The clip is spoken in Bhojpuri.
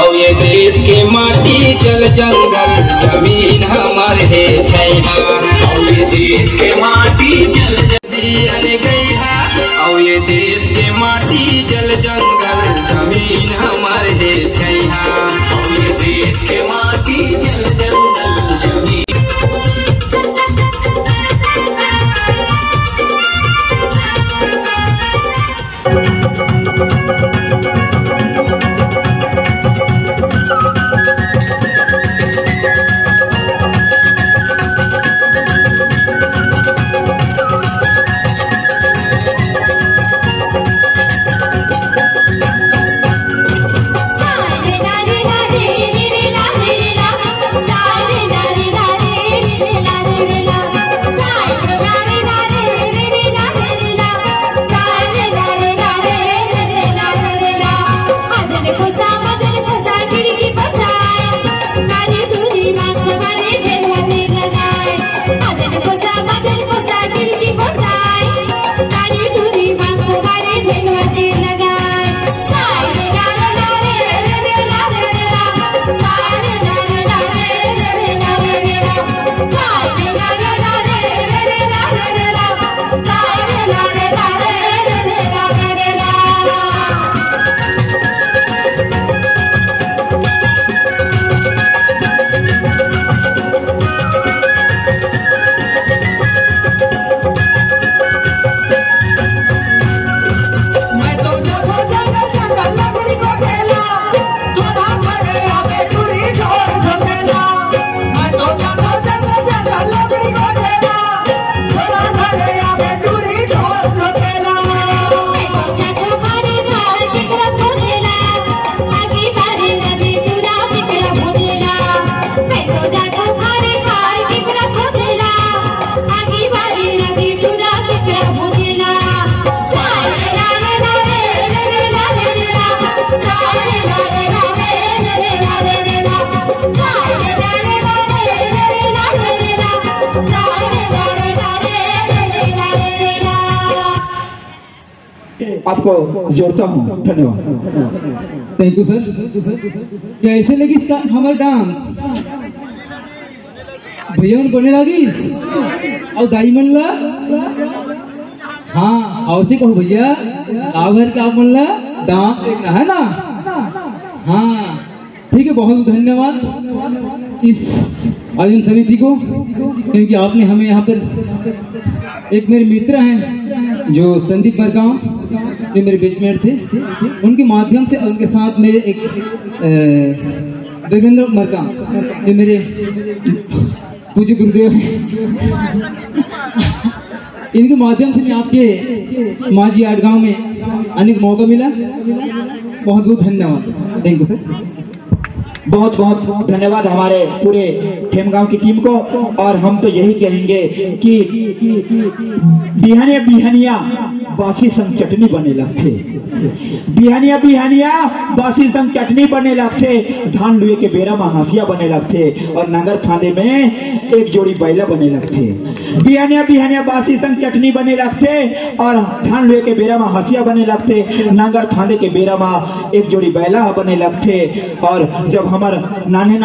और ये देश के माटी जल जंगल जमीन हमारे है छैहा। और ये देश के माटी जल जंगल गैहा। और ये देश के माटी जल जंगल जमीन हमारे है छैहा। और ये देश के माटी जल जंगल जमीन आपको जोड़ता हूँ। धन्यवाद। थैंक यू सर। कैसे लगी हमारा डांस भैया बने लगी और दाई मन ला हाँ और से कहो भैया आवर क्या मन ला डांस देखना है ना। हाँ ठीक है, बहुत धन्यवाद इस आयोजन समिति को, क्योंकि आपने हमें यहाँ पर एक मेरे मित्र हैं जो संदीप मरकाम जो मेरे बेचमेट थे, उनके माध्यम से उनके साथ मेरे एक देवेंद्र मरकाम जो मेरे पूज्य गुरुदेव हैं, इनके माध्यम से मैं आपके माझी आटगांव में आने का मौका मिला। बहुत बहुत धन्यवाद। थैंक यू सर। बहुत बहुत धन्यवाद हमारे पूरे खेमगांव की टीम को। और हम तो यही कहेंगे कि बिहानिया बिहानिया बासी संग चटनी बने लगते, बिहानिया बिहानिया बासी संग चटनी बने लगते, धान लुए के बेरा में हंसिया बने लगते और नगर फांदे में एक जोड़ी बैला बने लगते। बिहानिया बिहानिया बासी संग चटनी बने लगते और धान लुए के बेरा में हंसिया बने लगते, नगर फांदे के बेरा में एक जोड़ी बैला बने लगते। और जब हमार नाने